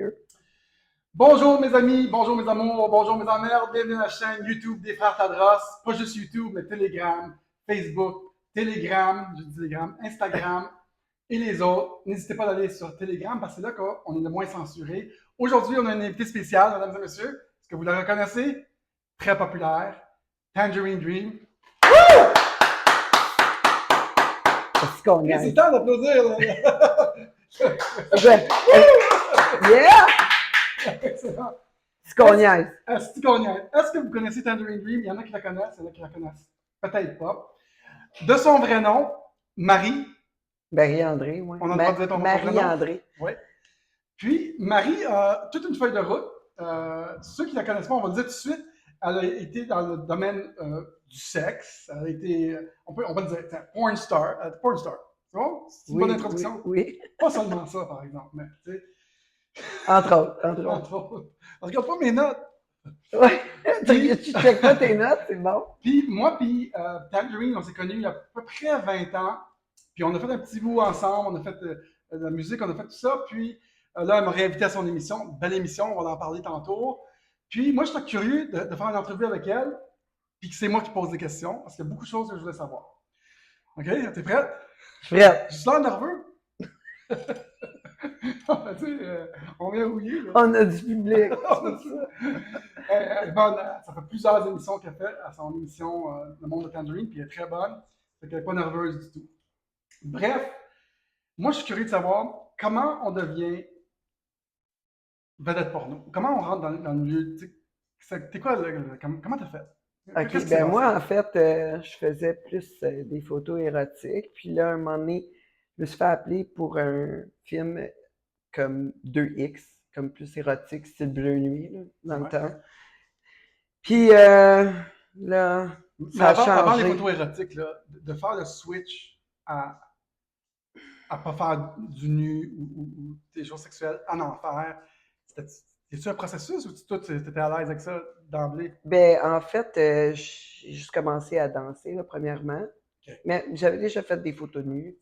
mieux. Bonjour mes amis, bonjour mes amours, bonjour mes emmerdes, bienvenue à la chaîne YouTube des Frères Tadros. Pas juste YouTube, mais Telegram, Facebook, Telegram, je dis Telegram, Instagram et les autres. N'hésitez pas d'aller sur Telegram parce que c'est là qu'on est le moins censuré. Aujourd'hui, on a un invité spécial, mesdames et messieurs. Est-ce que vous la reconnaissez? Très populaire, Tangerine Dream. C'est temps d'applaudir là. Yeah! Excellent. Est-ce que vous connaissez Tangerine Dream? Il y en a qui la connaissent, il y en a qui la connaissent peut-être pas. De son vrai nom, Marie. Marie-André, oui. On a le droit de dire ton vrai nom? Marie-André. Oui. Puis, Marie a toute une feuille de route. Ceux qui la connaissent pas, on va le dire tout de suite, elle a été dans le domaine du sexe. Elle a été, on va le dire, porn star. Porn star. C'est bon? C'est une bonne introduction? Oui. Pas seulement ça, par exemple, mais tu sais. Entre autres. Entre autres. Regarde pas mes notes. Oui. Tu checkes pas tes notes, c'est bon. Puis moi, Tangerine, on s'est connus il y a à peu près 20 ans. Puis on a fait un petit bout ensemble, on a fait de la musique, on a fait tout ça. Puis là, elle m'a réinvité à son émission. Belle émission, on va en parler tantôt. Puis moi, j'étais curieux de faire une entrevue avec elle. Puis que c'est moi qui pose des questions, parce qu'il y a beaucoup de choses que je voulais savoir. OK? T'es prête? Je suis prête. Je suis là nerveux. On vient rouiller. Là. On a du public. Elle est bonne. Ça fait plusieurs émissions qu'elle fait à son émission Le Monde de Tangerine, puis elle est très bonne. Fait qu'elle n'est pas nerveuse du tout. Bref, moi, je suis curieux de savoir comment on devient vedette porno. Comment on rentre dans le milieu. T'es quoi, comment t'as fait? OK, ben moi, en fait, je faisais plus des photos érotiques. Puis là, un moment donné, je me suis fait appeler pour un film comme 2X, comme plus érotique, style Bleu Nuit, là, dans le temps. Puis là, ça a changé. Avant les photos érotiques, là, de faire le switch à pas faire du nu ou des choses sexuelles, à en faire, c'est-tu un processus ou toi, tu étais à l'aise avec ça d'emblée? Ben, en fait, j'ai juste commencé à danser, là, premièrement. Okay. Mais j'avais déjà fait des photos nues.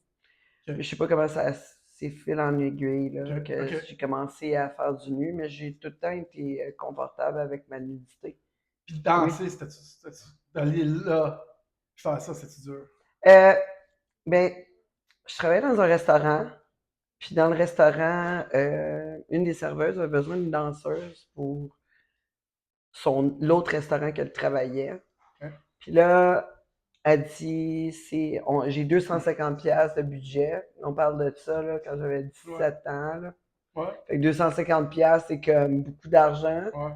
Okay. Je sais pas comment ça s'est fait en aiguille, là, que j'ai commencé à faire du nu, mais j'ai tout le temps été confortable avec ma nudité. Puis danser, c'était-tu d'aller là, faire ça, c'était-tu dur? Ben, je travaillais dans un restaurant. Puis dans le restaurant, une des serveuses avait besoin d'une danseuse pour l'autre restaurant qu'elle travaillait. Okay. Puis là, elle dit, j'ai 250$ de budget. On parle de ça là, quand j'avais 17 ans. Là. Ouais. Fait que 250$, c'est comme beaucoup d'argent. Ouais.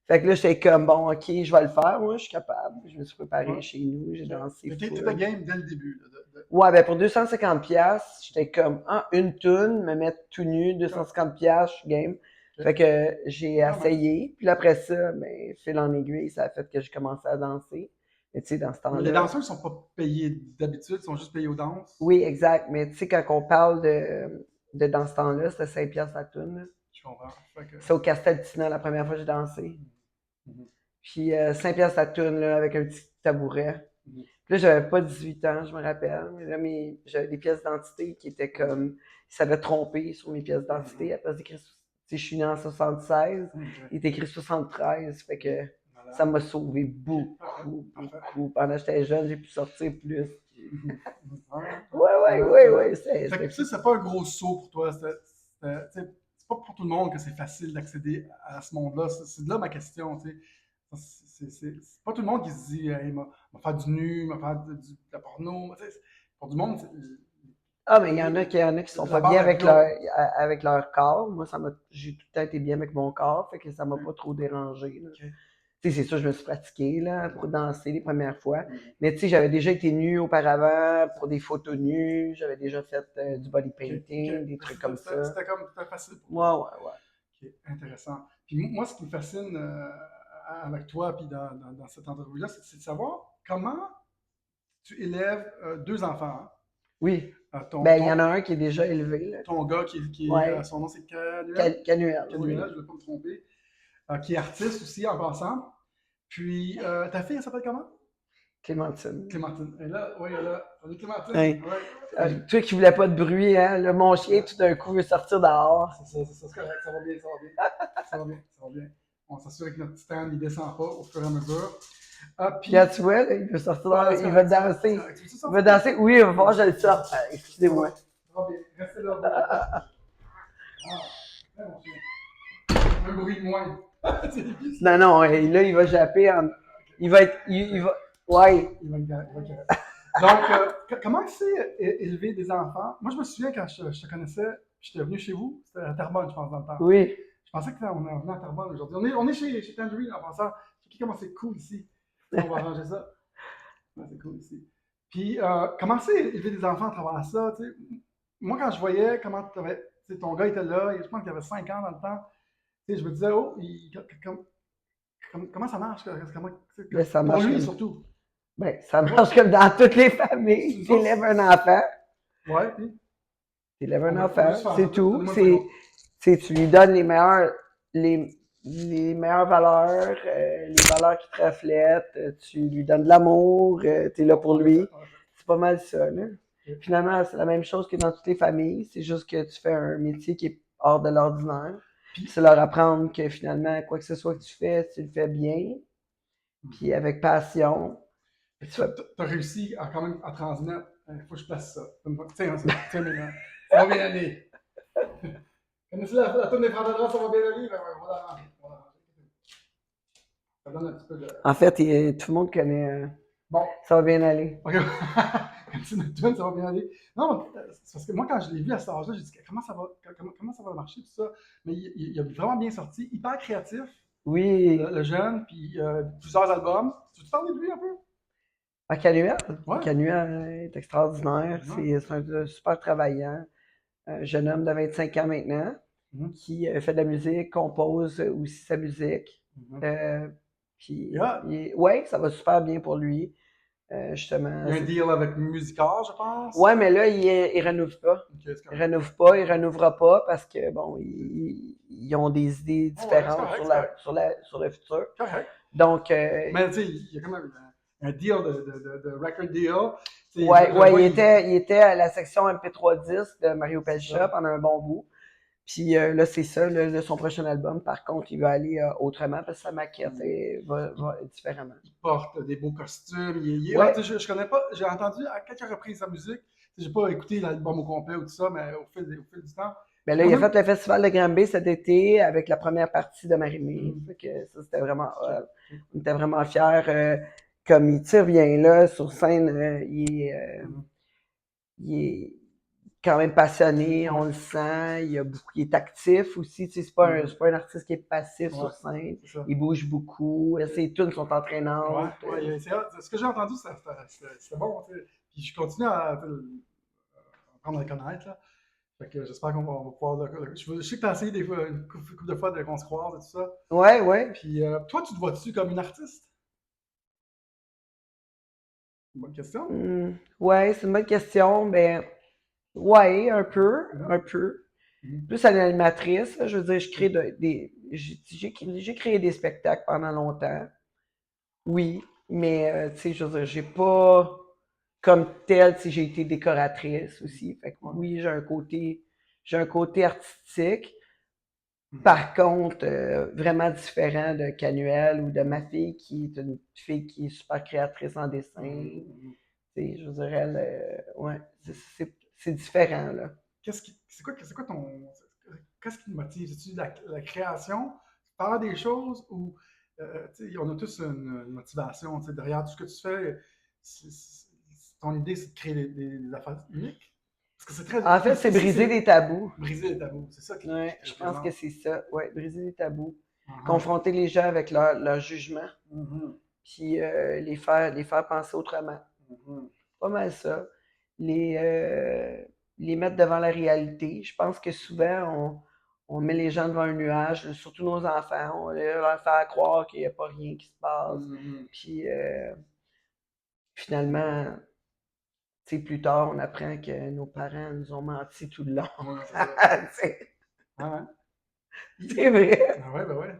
Fait que là, j'étais comme, bon, OK, je vais le faire. Moi, je suis capable. Je me suis préparé chez nous. J'ai dansé. T'étais game dès le début. Là, Ouais, ben pour 250$, j'étais comme, une toune, me mettre tout nu, 250$, je suis game. Okay. Fait que j'ai essayé. Puis après ça, ben, fil en aiguille, ça a fait que j'ai commencé à danser. Mais tu sais, dans ce temps-là. Les danseurs ne sont pas payés d'habitude, ils sont juste payés aux danses. Oui, exact. Mais tu sais, quand on parle de dans ce temps-là, c'était 5$ la toune. Je comprends. C'est au Casteltina la première fois que j'ai dansé. Puis 5$ la toune, là, avec un petit tabouret. Puis là, j'avais pas 18 ans, je me rappelle. Mais là, j'avais des pièces d'identité qui étaient comme. Ils s'avaient trompé sur mes pièces d'identité. À place d'écrire, je suis né en 76, il est écrit 73. Fait que ça m'a sauvé beaucoup. Pendant que j'étais jeune, j'ai pu sortir plus. Ouais. C'est pas un gros saut pour toi. C'est pas pour tout le monde que c'est facile d'accéder à ce monde-là. C'est là ma question. C'est pas tout le monde qui se dit hey, va faire du nu, va faire de la porno. Pour du monde, ah, mais il y en a qui sont pas bien avec leur corps. Moi, j'ai tout le temps été bien avec mon corps, fait que ça m'a pas trop dérangé. Okay. Tu sais, c'est sûr, je me suis pratiqué là, pour danser les premières fois. Mais tu sais, j'avais déjà été nue auparavant pour des photos nues. J'avais déjà fait du body painting, des trucs comme ça. C'était facile pour moi. Ouais. Okay, intéressant. Puis moi, ce qui me fascine avec toi puis dans cette entrevue-là, c'est de savoir comment tu élèves 2 enfants. Hein? Oui. Il y en a un qui est déjà élevé. Là. Ton gars qui ouais. Son nom c'est Canuel. Canuel, oui. Je ne vais pas me tromper. Qui est artiste aussi en passant. Puis ta fille, elle s'appelle comment? Clémentine. Clémentine. Et là, oui, elle est là. Salut Clémentine. Hey. Ouais. Toi qui voulais pas de bruit, hein? Là, mon chien, tout d'un coup, veut sortir dehors. C'est ça, c'est correct. Ça va bien, ça va bien. Ça va bien, ça va bien. On s'assure que notre stand, il descend pas au fur et à mesure. Puis, Regarde, tu vois, là, il veut sortir dehors, il va danser. Tu veux-tu Il sortir? va danser. Oui, il va falloir que je le sorte. Excusez-moi. Ça va bien. Restez là. Ah, très bon chien. Un bruit de moins. Non, non, là, il va japper. Il va être. Il va. Ouais. Il va être donc, comment c'est élever des enfants? Moi, je me souviens quand je te connaissais, j'étais venu chez vous, c'était à Terrebonne, je pense, dans le temps. Oui. Je pensais qu'on est venu à Terrebonne aujourd'hui. On est chez Tangerine en passant. Comment c'est cool ici. On va arranger ça. Ouais, c'est cool ici. Puis, comment c'est élever des enfants à travers ça? Tu sais? Moi, quand je voyais comment ton gars était là, je pense qu'il avait 5 ans dans le temps, tu sais, je me disais, oh, comment ça marche? Ben, ça Pour marche lui, comme... surtout. Ben, ça marche comme dans toutes les familles. Tu élèves un enfant. Ouais, puis. Tu élèves un On enfant, va juste faire c'est ça. tout. Donne-moi une seconde. Tu lui donnes les meilleures valeurs, les valeurs qui te reflètent. Tu lui donnes de l'amour, tu es là pour lui. C'est pas mal ça, là. Finalement, c'est la même chose que dans toutes les familles. C'est juste que tu fais un métier qui est hors de l'ordinaire. Puis c'est leur apprendre que finalement, quoi que ce soit que tu fais, tu le fais bien, puis avec passion. Tu as réussi quand même à transmettre. Il faut que je place ça. Tiens, ça. Tiens, maintenant. Ça va bien aller. Connaissez la tourne des frères de droite, ça va bien aller? Ben ouais, voilà. Ça donne un petit peu de. En fait, tout le monde connaît. Bon. Ça va bien aller. OK. Connaissez notre tourne, ça va bien aller. Non, c'est parce que moi, quand je l'ai vu à cet âge-là, j'ai dit comment ça va marcher, tout ça. Mais il a vraiment bien sorti, hyper créatif. Oui. Le jeune, puis plusieurs albums. Tu veux te parler de lui un peu? Canuel? Ouais. Canuel est extraordinaire. Ouais. C'est un super travaillant. Un jeune homme de 25 ans maintenant qui fait de la musique, compose aussi sa musique. Puis, ouais, ça va super bien pour lui. Justement. Il y a un deal avec Musicor, je pense. Ouais, mais là, il renouve pas. Okay, il renouve pas, il renouvera pas parce que, bon, ils ont des idées différentes sur le futur. Correct. Donc. Mais tu sais, il y a quand même un deal de record deal. Ouais, il était à la section MP3 10 de Mario Pelcha pendant un bon bout. Puis là, c'est ça, là, son prochain album. Par contre, il va aller autrement parce que sa maquette va différemment. Il porte des beaux costumes. Je connais pas, j'ai entendu à quelques reprises sa musique. J'ai pas écouté l'album au complet ou tout ça, mais au fil du temps. Ben là, il a fait le festival de Granby cet été avec la première partie de Marie-Mé. Ça, c'était vraiment. On était vraiment fiers. Comme il tire bien là, sur scène, il est quand même passionné, on le sent, il est actif aussi, c'est pas un artiste qui est passif sur scène, il bouge beaucoup, ses tunes sont entraînantes. Ce que j'ai entendu, c'était bon, puis je continue à apprendre à le connaître, là. Fait que j'espère qu'on va pouvoir je sais que tu as essayé une couple de fois qu'on se croise et tout ça. Ouais. Puis toi, tu te vois-tu comme une artiste? Une bonne question. Ouais, c'est une bonne question. Ben, ouais, un peu. Plus à l'animatrice, je veux dire, je crée j'ai créé des spectacles pendant longtemps. Oui, mais tu sais, je veux dire, j'ai pas comme tel, tu sais, j'ai été décoratrice aussi. Fait que oui, j'ai un côté artistique. Par contre, vraiment différent de Canuel ou de ma fille qui est une fille qui est super créatrice en dessin. Je veux dire, elle, ouais, c'est différent, là. Qu'est-ce qui te motive? C'est-tu la création, faire des choses ou on a tous une motivation derrière tout ce que tu fais. Ton idée, c'est de créer des affaires uniques? Parce que en fait, c'est briser des tabous. Briser les tabous, c'est ça qui je pense que c'est ça. Ouais, briser des tabous. Uh-huh. Confronter les gens avec leur jugement. Puis les faire penser autrement. Pas mal ça. Les mettre devant la réalité. Je pense que souvent, on met les gens devant un nuage, surtout nos enfants. On leur fait croire qu'il n'y a pas rien qui se passe. Puis finalement, plus tard, on apprend que nos parents nous ont menti tout le long. Ouais, c'est vrai. C'est vrai. Ben ouais.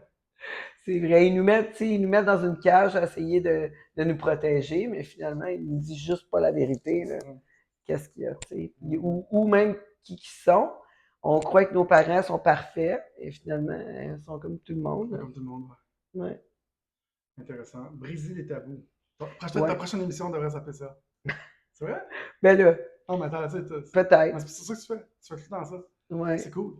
C'est vrai, ils nous mettent dans une cage à essayer de nous protéger, mais finalement, ils nous disent juste pas la vérité, là. Qu'est-ce qu'il y a, tu sais. Ou même qui sont. On croit que nos parents sont parfaits, et finalement, ils sont comme tout le monde. Comme tout le monde, ouais. Ouais. Intéressant. Briser les tabous. Ta Ouais. prochaine émission devrait s'appeler ça. C'est vrai? Ben là, Non, mais attends, tu sais, peut-être. c'est ça que tu fais. Tu fais tout dans ça. Ouais. C'est cool.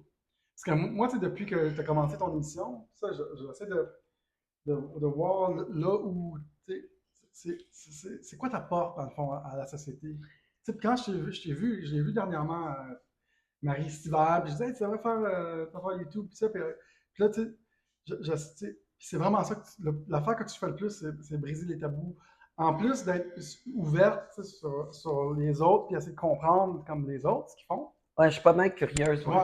Parce que moi, tu sais, depuis que tu as commencé ton émission, ça, j'essaie de voir là où, tu sais, c'est quoi ta porte, dans le fond, à la société. Tu sais, quand je l'ai vu dernièrement, Marie cet hiver, puis je disais, hey, tu devrais faire YouTube, puis ça, puis là, tu sais, tu sais, puis c'est vraiment ça, l'affaire que tu fais le plus, c'est briser les tabous. En plus d'être ouverte tu sais, sur les autres, puis essayer de comprendre comme les autres ce qu'ils font. Ouais, je suis pas mal curieuse. Ouais.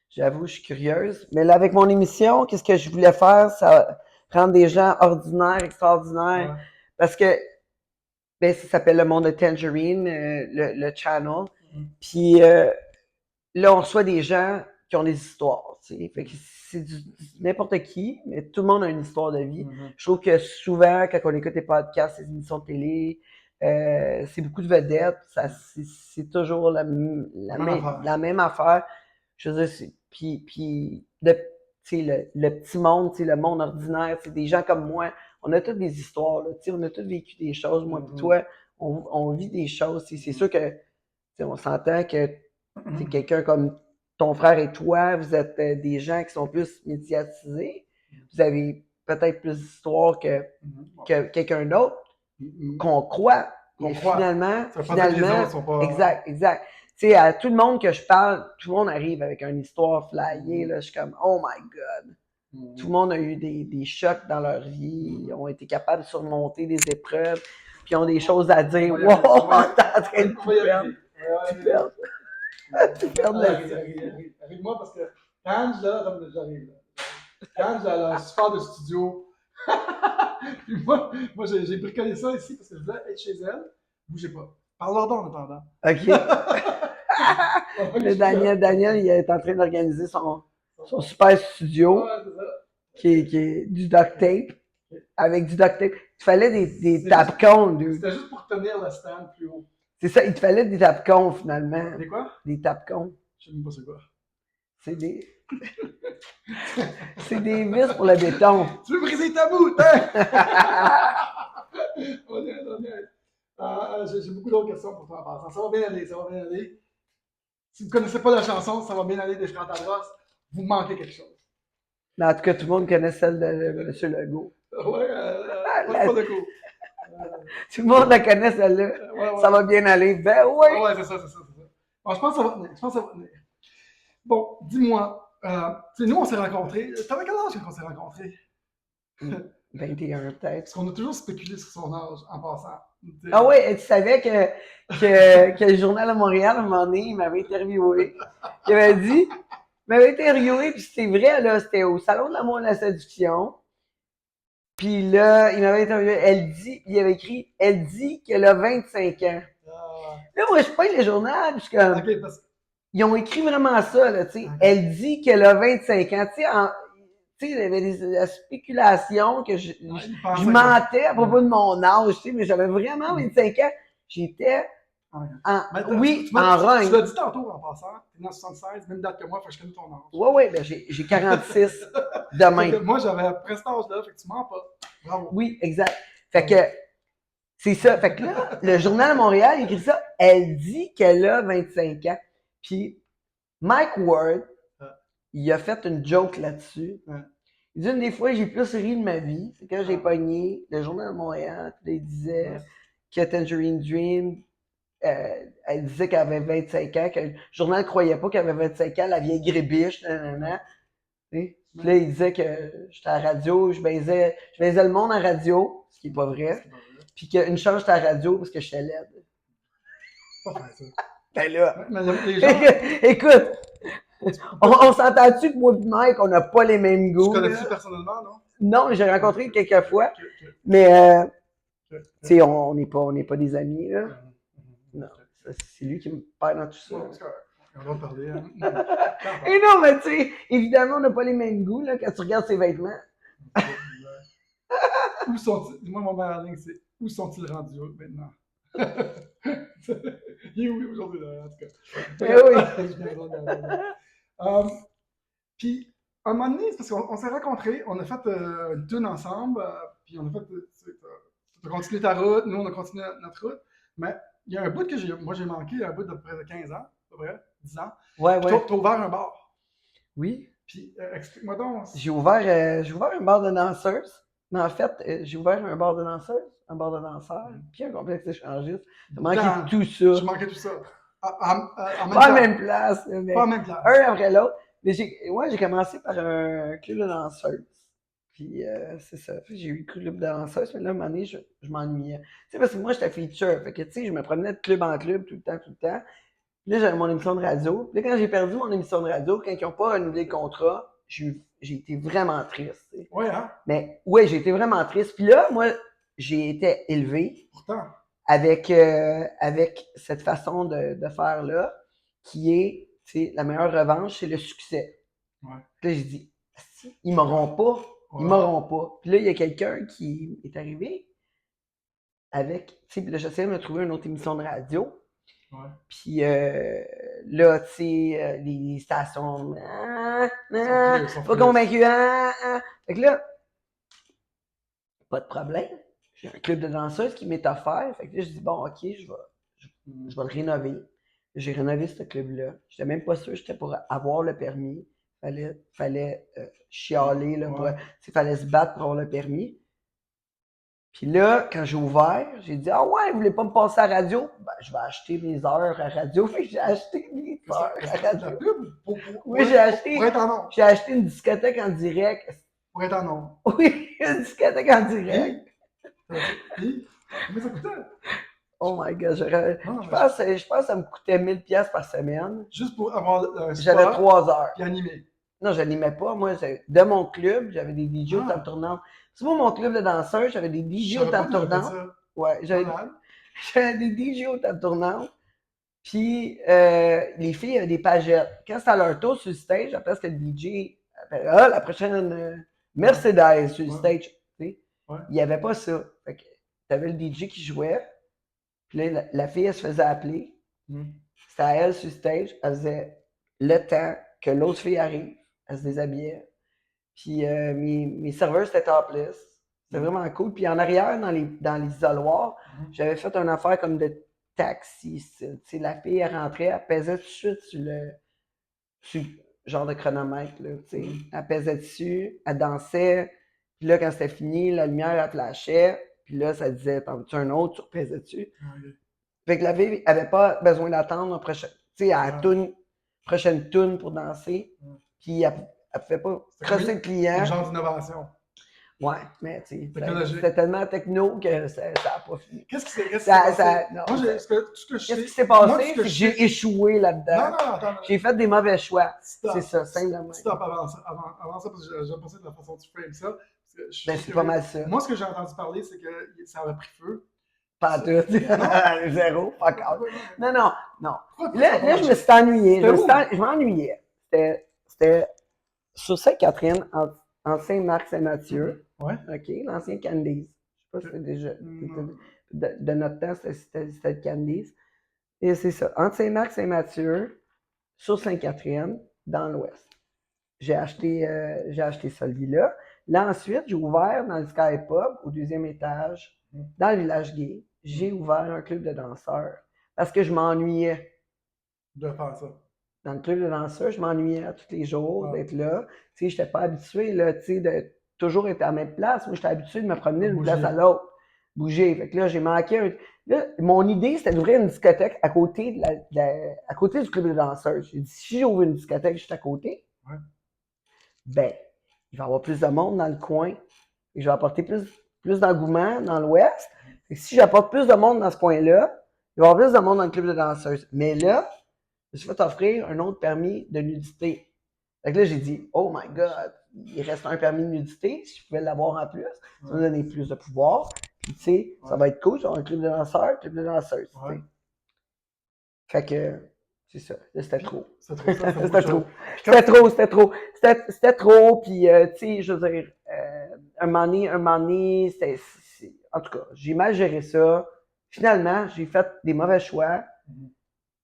J'avoue, je suis curieuse. Mais là, avec mon émission, qu'est-ce que je voulais faire? Ça rendre des gens ordinaires, extraordinaires. Ouais. Parce que, ben, ça s'appelle Le Monde de Tangerine, le channel. Puis là, on reçoit des gens qui ont des histoires. Tu sais. Fait que c'est n'importe qui, mais tout le monde a une histoire de vie. Je trouve que souvent, quand on écoute des podcasts, des émissions de télé, c'est beaucoup de vedettes. C'est toujours la même affaire. Je veux dire, puis tu sais, le petit monde, tu sais, le monde ordinaire, tu sais, des gens comme moi, on a toutes des histoires, là, tu sais, on a tous vécu des choses. Moi et toi, on vit des choses. C'est sûr que, tu sais, on s'entend que c'est quelqu'un comme ton frère et toi, vous êtes des gens qui sont plus médiatisés. Vous avez peut-être plus d'histoires que quelqu'un d'autre qu'on croit. Mais finalement, exact. Tu sais, à tout le monde que je parle, tout le monde arrive avec une histoire flyée. Là, je suis comme, oh my God. Tout le monde a eu des chocs dans leur vie. Ils ont été capables de surmonter des épreuves. Puis ils ont des choses à dire. Wow, t'es en train de tout perdre. Tu perds. Tu perds la vie. Arrive-moi parce que quand j'arrive là. Quand j'ai un super de studio. Puis moi j'ai bricolé ça ici parce que je voulais être chez elle. Bougez pas. Parle-leur donc en attendant. OK. Le Daniel, il est en train d'organiser son super studio qui est du duct tape. Avec du duct tape. Il fallait des tapcons. C'était juste pour tenir le stand plus haut. C'est ça, il te fallait des tapcons finalement. Des quoi? Des tapcons. Je sais même pas c'est quoi. C'est des. C'est des vis pour le béton. Tu veux briser ta boute, hein? J'ai beaucoup d'autres questions pour toi en passant. Ça va bien aller, ça va bien aller. Si vous ne connaissez pas la chanson, ça va bien aller des Frères Tadros, vous manquez quelque chose. Mais en tout cas, tout le monde connaît celle de M. Legault. Ouais, pas de coup. Tout le monde la connaît celle-là. Ouais. Ça va bien aller. Ben oui! Ouais, c'est ça. Bon, je pense que ça va tenir. Bon, dis-moi, nous on s'est rencontrés. T'avais quel âge quand on s'est rencontrés? 21 peut-être. Parce qu'on a toujours spéculé sur son âge en passant. Ah oui, et tu savais que le Journal de Montréal, à un moment donné, il m'avait interviewé. Il m'avait interviewé, puis c'était vrai, là, c'était au Salon de l'amour et de la séduction. Puis là, il m'avait interviewé, il avait écrit, elle dit qu'elle a 25 ans. Là, moi, je prends le journal, puis je suis comme, okay, ils ont écrit vraiment ça, là, tu sais. Elle dit qu'elle a 25 ans, tu sais, il y avait des spéculations que je mentais à propos de mon âge, tu sais, mais j'avais vraiment 25 ans. J'étais en rogne. Tu l'as dit tantôt en passant, t'es né en 76, même date que moi, fait que je connais ton âge. Oui, ben j'ai 46 demain. Moi, j'avais presque cet âge-là, fait que tu mens pas. Bravo. Oui, exact. Fait que c'est ça. Fait que là, le Journal de Montréal il écrit ça. Elle dit qu'elle a 25 ans. Puis Mike Ward, il a fait une joke là-dessus. Il dit une des fois, j'ai plus ri de ma vie. C'est quand j'ai pogné le Journal de Montréal. Puis il disait que Tangerine Dream, elle disait qu'elle avait 25 ans, que le journal ne croyait pas qu'elle avait 25 ans, la vieille grébiche, nanana. Puis là, il disait que j'étais à la radio, je baisais le monde en radio, ce qui n'est pas vrai. Puis qu'une chance, j'étais à la radio parce que j'étais laide. Pas faire ça. Ben là. Les gens... Écoute, on s'entend-tu que moi et Mike, on n'a pas les mêmes goûts? Tu connais-tu personnellement, non? Non, j'ai rencontré quelques fois. Mais, tu sais, on n'est pas des amis, là. Non, c'est lui qui me parle dans tout ça. On va parler. Et non, mais tu sais, évidemment, on n'a pas les mêmes goûts, là, quand tu regardes ses vêtements. Où sont-ils? Moi, mon meilleur ligne, c'est où sont-ils rendus maintenant? Il est où aujourd'hui, là, en tout cas? Eh oui! Puis, à un moment donné, c'est parce qu'on s'est rencontrés, on a fait une tune ensemble, puis on a fait. Tu as continué ta route, nous, on a continué notre route. Mais il y a un bout que j'ai manqué, un bout de près de 15 ans, à peu près, 10 ans. Ouais, Puis ouais. t'as ouvert un bar. Oui. Puis, explique-moi donc. J'ai ouvert un bar de danseuses. Mais en fait, j'ai ouvert un bar de danseuses, un bar de danseurs, puis un complexe échangiste. J'ai manqué tout ça. J'ai manqué tout ça. En même Pas à temps. la même place, mais Pas en même temps. un après l'autre. Mais j'ai commencé par un club de danseuses. Puis c'est ça. Puis j'ai eu le club de danseuses, mais là, à un moment donné, je m'ennuyais. Tu sais, parce que moi, j'étais feature. Fait que, tu sais, je me promenais de club en club tout le temps, tout le temps. Puis là, j'avais mon émission de radio. Puis là, quand j'ai perdu mon émission de radio, quand ils n'ont pas renouvelé le contrat, j'ai été vraiment triste. Tu sais. Ouais, hein? Mais ouais, j'ai été vraiment triste. Puis là, moi, j'ai été élevé Pourtant. avec cette façon de faire là, qui est, tu sais, la meilleure revanche, c'est le succès. Ouais. Puis là, j'ai dit, ils m'auront pas, ils m'auront pas. Puis là, il y a quelqu'un qui est arrivé avec, tu sais, puis là, j'essayais de me trouver une autre émission de radio. Ouais. Puis là, tu sais, les stations, pas convaincu, Fait que là, pas de problème. J'ai un club de danseuses qui m'est offert. Fait que là, je dis, bon, ok, je vais le rénover. J'ai rénové ce club-là. J'étais même pas sûr que j'étais pour avoir le permis. Fallait chialer, là, fallait se battre pour avoir le permis. Puis là, quand j'ai ouvert, j'ai dit, ah ouais, vous voulez pas me passer à la radio? Ben, je vais acheter mes heures à radio. Fait que j'ai acheté mes heures à radio. Oui, j'ai acheté une discothèque en direct. Pour être en nom. Oui, une discothèque en direct. Combien ça coûtait? Oh my god, je pense que ça me coûtait 1000$ par semaine. Juste pour avoir un spot. J'avais 3 heures. Puis animer. Non, j'animais pas. Moi, de mon club, j'avais des DJ au table tournante. C'est moi mon club de danseurs, j'avais des DJ au table tournante. Ouais, j'avais des DJ au table tournante. Puis les filles avaient des pagettes. Quand c'était à leur tour sur le stage, après c'était le DJ. La prochaine Mercedes sur le stage. Tu sais. Ouais. Il n'y avait pas ça. Fait que t'avais le DJ qui jouait. Puis là, la fille, elle se faisait appeler. C'était à elle sur le stage. Elle faisait le temps que l'autre fille arrive. Elle se déshabillait. Puis mes serveurs, c'était topless. C'était vraiment cool. Puis en arrière, dans les isoloirs, j'avais fait une affaire comme de taxi. Tu sais, la fille, elle rentrait, elle pesait tout de suite sur le genre de chronomètre. Là, tu sais. Elle pesait dessus, elle dansait. Puis là, quand c'était fini, la lumière, elle flashait. Puis là, ça disait, t'en veux-tu un autre? Tu repèses dessus. Fait que la fille n'avait pas besoin d'attendre la prochaine tune pour danser. Puis elle ne pouvait pas crosser le client. Un genre d'innovation. Ouais, mais tu sais, c'était tellement techno que ça n'a pas fini. Qu'est-ce qui s'est passé? Qu'est-ce qui s'est passé? C'est que j'ai échoué là-dedans. Non, attends. J'ai fait des mauvais choix. C'est ça, simplement. Stop avant ça, parce que j'aime pas ça de la façon dont tu frames ça. C'est pas mal ça. Moi, ce que j'ai entendu parler, c'est que ça avait pris feu. Pas tout. Zéro, pas encore. Non. Là, je me suis ennuyé. Je m'ennuyais. C'était sur Sainte-Catherine, entre Saint-Marc et Saint-Mathieu. Ouais. OK, l'ancien Candice. Je sais pas si c'était déjà. De notre temps, c'était le Candice. Et c'est ça. Entre Saint-Marc et Saint-Mathieu, sur Sainte-Catherine, dans l'ouest. J'ai acheté ce lit-là. Là, ensuite, j'ai ouvert dans le Sky Pub, au 2e étage, dans le village gay. J'ai ouvert un club de danseurs parce que je m'ennuyais. De faire ça. Dans le club de danseurs, je m'ennuyais tous les jours d'être là. Tu sais, je n'étais pas habitué là, tu sais, de toujours être à la même place. Moi, j'étais habitué de me promener d'une place à l'autre. Bouger. Fait que là, j'ai manqué Là, mon idée, c'était d'ouvrir une discothèque à côté à côté du club de danseurs. J'ai dit, si j'ouvre une discothèque juste à côté, ben, il va y avoir plus de monde dans le coin. Et je vais apporter plus d'engouement dans l'ouest. Et si j'apporte plus de monde dans ce coin-là, il va y avoir plus de monde dans le club de danseuses. Mais là, je me suis fait offrir un autre permis de nudité. Fait que là, j'ai dit, oh my God, il reste un permis de nudité. Si je pouvais l'avoir en plus, ça va me donner plus de pouvoir. Puis, tu sais, ça va être cool, ça va un club de danseurs, club de danseuses. Fait que, c'est ça. Là, c'était trop. C'était trop. Puis, tu sais, je veux dire, un moment donné, en tout cas, j'ai mal géré ça. Finalement, j'ai fait des mauvais choix.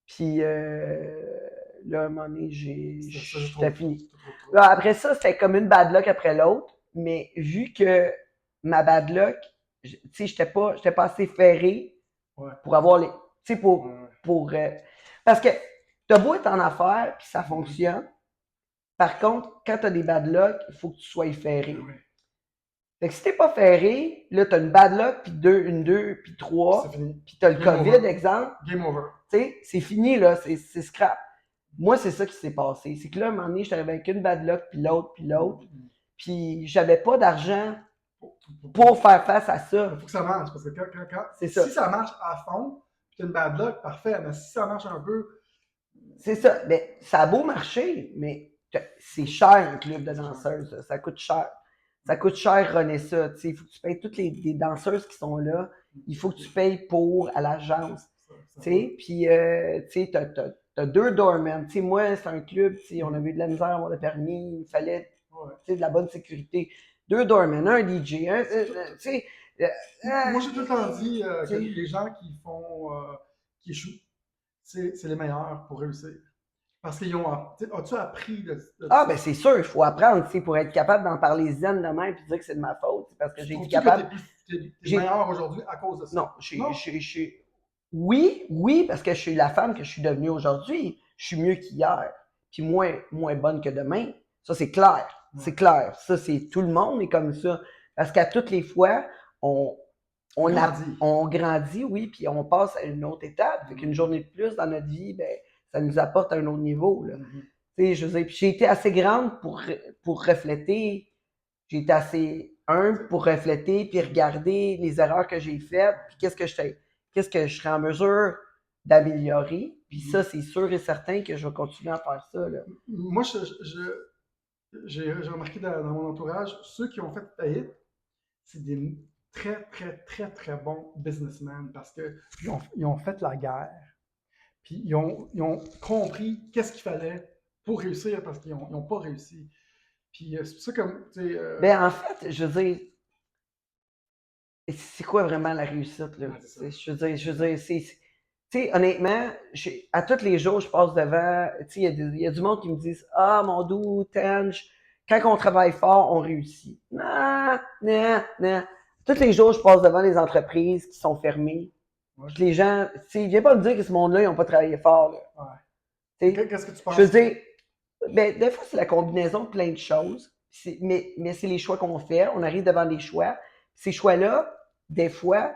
Puis là, un moment donné, j'étais fini. Là, après ça, c'était comme une bad luck après l'autre. Mais vu que ma bad luck, tu sais, j'étais pas assez ferré pour avoir les. Tu sais, pour parce que t'as beau être en affaires, puis ça fonctionne. Par contre, quand t'as des bad luck, il faut que tu sois ferré. Fait que si t'es pas ferré, là, t'as une bad luck, puis une 2, puis 3, puis t'as le COVID, exemple. Game over. Tu sais, c'est fini, là, c'est scrap. Moi, c'est ça qui s'est passé. C'est que là, à un moment donné, j'étais arrivé avec une bad luck, puis l'autre, puis j'avais pas d'argent pour faire face à ça. Il faut que ça marche, parce que si ça marche à fond, puis t'as une bad luck, parfait, mais si ça marche un peu... C'est ça. Mais ça a beau marcher, mais c'est cher un club de danseuses. Ça coûte cher. Ça coûte cher, René, ça. Il faut que tu payes toutes les danseuses qui sont là. Il faut que tu payes pour à l'agence. Puis, tu as 2 doormen. Moi, c'est un club, on avait eu de la misère à avoir le permis. Il fallait de la bonne sécurité. 2 doormen, un DJ. Moi, j'ai tout le temps dit que les gens qui échouent, c'est les meilleurs pour réussir. Parce qu'ils ont. As-tu appris de Ah, ben c'est sûr, il faut apprendre, pour être capable d'en parler zen de même et dire que c'est de ma faute. Parce que j'ai été capable. T'es meilleur aujourd'hui à cause de ça. Non, oui, parce que je suis la femme que je suis devenue aujourd'hui. Je suis mieux qu'hier, puis moins bonne que demain. Ça, c'est clair. C'est clair. Ça, c'est tout le monde est comme ça. Parce qu'à toutes les fois, on grandit, oui, puis on passe à une autre étape. Fait qu'une journée de plus dans notre vie, ben, ça nous apporte à un autre niveau. Là. Je veux dire, puis j'ai été assez grande pour refléter. J'ai été assez humble pour refléter puis regarder les erreurs que j'ai faites, puis qu'est-ce que je serais en mesure d'améliorer. Puis ça, c'est sûr et certain que je vais continuer à faire ça. Là. Moi, j'ai remarqué dans mon entourage, ceux qui ont fait faillite, c'est des très, très, très, très bons businessmen parce qu'ils ont fait la guerre. Puis ils ont compris qu'est-ce qu'il fallait pour réussir parce qu'ils n'ont pas réussi. Puis c'est pour ça que. Ben, en fait, je veux dire, c'est quoi vraiment la réussite? Là? Je veux dire, tu sais, honnêtement, à tous les jours, je passe devant, tu sais, il y a du monde qui me disent « Ah, mon doux, Tange, quand on travaille fort, on réussit. » Non. Tous les jours, je passe devant les entreprises qui sont fermées. Puis les gens, tu sais, viens pas me dire que ce monde-là, ils n'ont pas travaillé fort. Là. Qu'est-ce que tu penses? Je veux dire, ben, des fois, c'est la combinaison de plein de choses. Mais c'est les choix qu'on fait. On arrive devant des choix. Ces choix-là, des fois,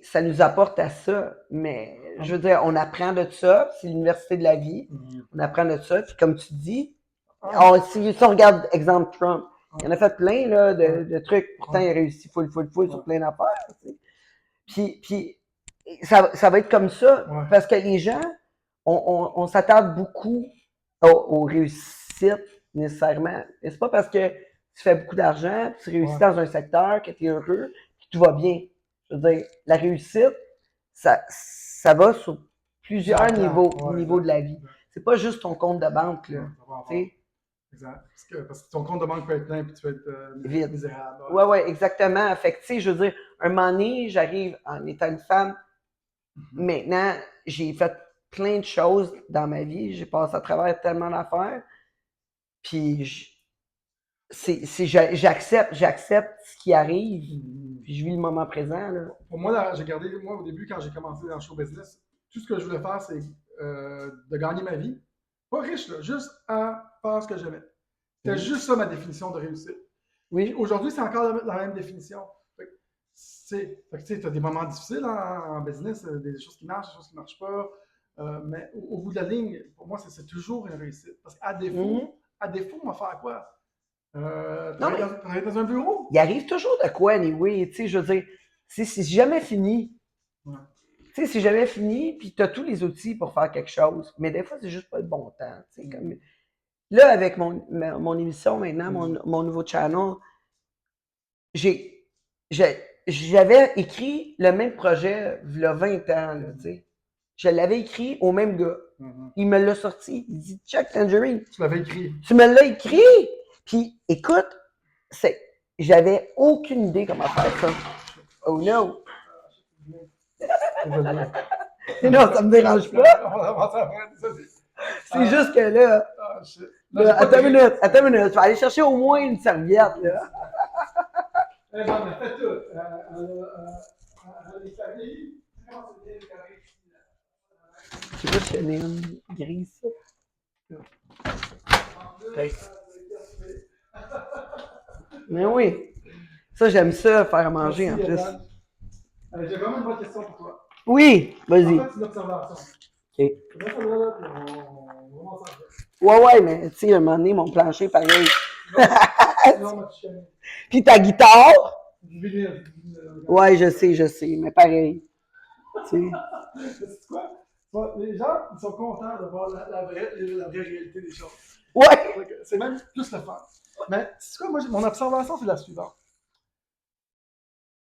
ça nous apporte à ça. Mais je veux dire, on apprend de ça. C'est l'université de la vie. On apprend de ça. Puis comme tu dis, si on regarde exemple Trump, il en a fait plein là, de trucs. Pourtant, il a réussi full sur plein d'affaires. Puis ça va être comme ça. Parce que les gens, on s'attarde beaucoup aux réussites nécessairement. Et c'est pas parce que tu fais beaucoup d'argent, tu réussis dans un secteur, que tu es heureux, que tout va bien. Je veux dire, la réussite, ça va sur plusieurs niveaux de la vie. C'est pas juste ton compte de banque. Là, exact. Parce que ton compte de banque peut être plein et tu peux être misérable. Oui, exactement. Fait que, tu sais, je veux dire, un moment donné, j'arrive en étant une femme. Maintenant, j'ai fait plein de choses dans ma vie. J'ai passé à travers tellement d'affaires. Puis, j'accepte ce qui arrive. Puis, je vis le moment présent. Là. Pour moi, là, au début, quand j'ai commencé dans le show business, tout ce que je voulais faire, c'est de gagner ma vie. Pas riche, là, juste à faire ce que j'aimais. C'était juste ça ma définition de réussite. Oui. Aujourd'hui, c'est encore la même définition. Tu as des moments difficiles en business, des choses qui marchent, des choses qui ne marchent pas. Mais au bout de la ligne, pour moi, c'est toujours une réussite. Parce qu'à défaut, on va faire quoi? Travailler dans un bureau? Il arrive toujours de quoi, anyway. Je veux dire, c'est jamais fini. Tu sais, c'est jamais fini, puis tu as tous les outils pour faire quelque chose. Mais des fois, c'est juste pas le bon temps. Comme... Là, avec mon émission maintenant, mon nouveau channel, j'avais écrit le même projet il y a 20 ans. Là, je l'avais écrit au même gars. Il me l'a sorti. Il dit « Check Tangerine. » Tu l'avais écrit. Tu me l'as écrit. Puis, écoute, j'avais aucune idée comment faire ça. Oh no! Désolé. Non, ça me dérange pas. On va avancer après. Désolé. C'est juste que là, Ah, shit. Là, j'ai pas attends de une minute, attends une minute. Je vais aller chercher au moins une serviette, là. Eh ben, on a fait tout. Les familles. Comment c'est bien, les familles? Je sais pas si j'en ai une grise, ça. Mais oui. Ça, j'aime ça, faire à manger, en Merci, plus. Evan. J'ai vraiment une bonne question pour toi. Oui, En vas-y. fait, c'est une observation. OK. Là, ça va, là, puis on va s'en faire. Ouais, mais tu sais, à un moment donné, mon plancher, pareil. Non, mais tu connais. Puis ta guitare? Du vinyle. Ouais, je sais, mais pareil. Tu sais. C'est quoi? Bon, les gens, ils sont contents de voir la vraie réalité des choses. Ouais! C'est même plus le fun. Mais, c'est quoi, moi, mon observation, c'est la suivante.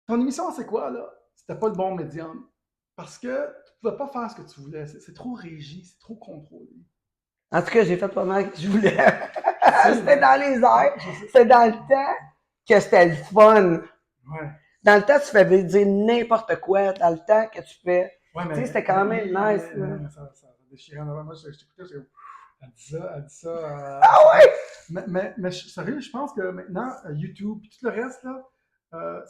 Ton émission, c'est quoi, là? C'était pas le bon médium. Parce que tu pouvais pas faire ce que tu voulais. C'est trop régi, c'est trop contrôlé. En tout cas, j'ai fait pas mal que je voulais. C'était dans les airs. C'était dans le temps que c'était le fun. Ouais. Dans le temps, tu fais dire n'importe quoi. Dans le temps que tu fais. Ouais, mais. Tu sais, c'était quand même nice. Mais ça déchirait. Moi, je t'écoutais, elle dit ça. Ah ouais! Mais sérieux, je pense que maintenant, YouTube et tout le reste, là,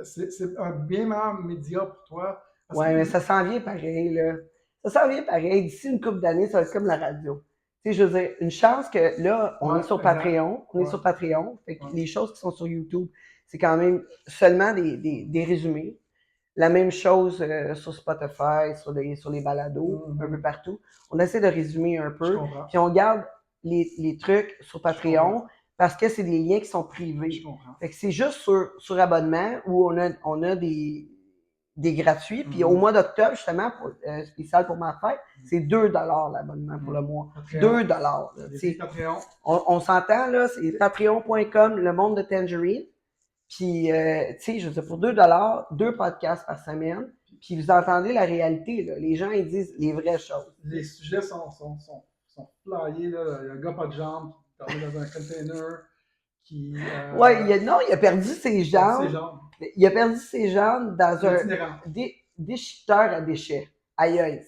c'est un bien meilleur média pour toi. Ouais, mais ça s'en vient pareil, là. Ça s'en vient pareil. D'ici une couple d'années, ça va être comme la radio. Tu sais, je veux dire, une chance que là, on est sur Patreon. On est sur Patreon. Fait que les choses qui sont sur YouTube, c'est quand même seulement des résumés. La même chose sur Spotify, sur les balados, un peu partout. On essaie de résumer un peu. Puis on garde les trucs sur Patreon parce que c'est des liens qui sont privés. Fait que c'est juste sur abonnement où on a des gratuits. Puis au mois d'octobre, justement, spécial pour ma fête, c'est 2$ l'abonnement pour le mois. Patreon. 2$. Patreon. On s'entend, là, c'est patreon.com, le monde de Tangerine. Puis, tu sais, je veux dire, pour 2$, 2 podcasts par semaine, puis vous entendez la réalité, là. Les gens, ils disent les vraies choses. Les sujets sont flyés, là. Il y a un gars pas de jambes qui dormait dans un container, qui... Ouais, il a perdu ses jambes. Il a perdu ses jambes dans un déchiqueteur à déchets. Aïe, aïe,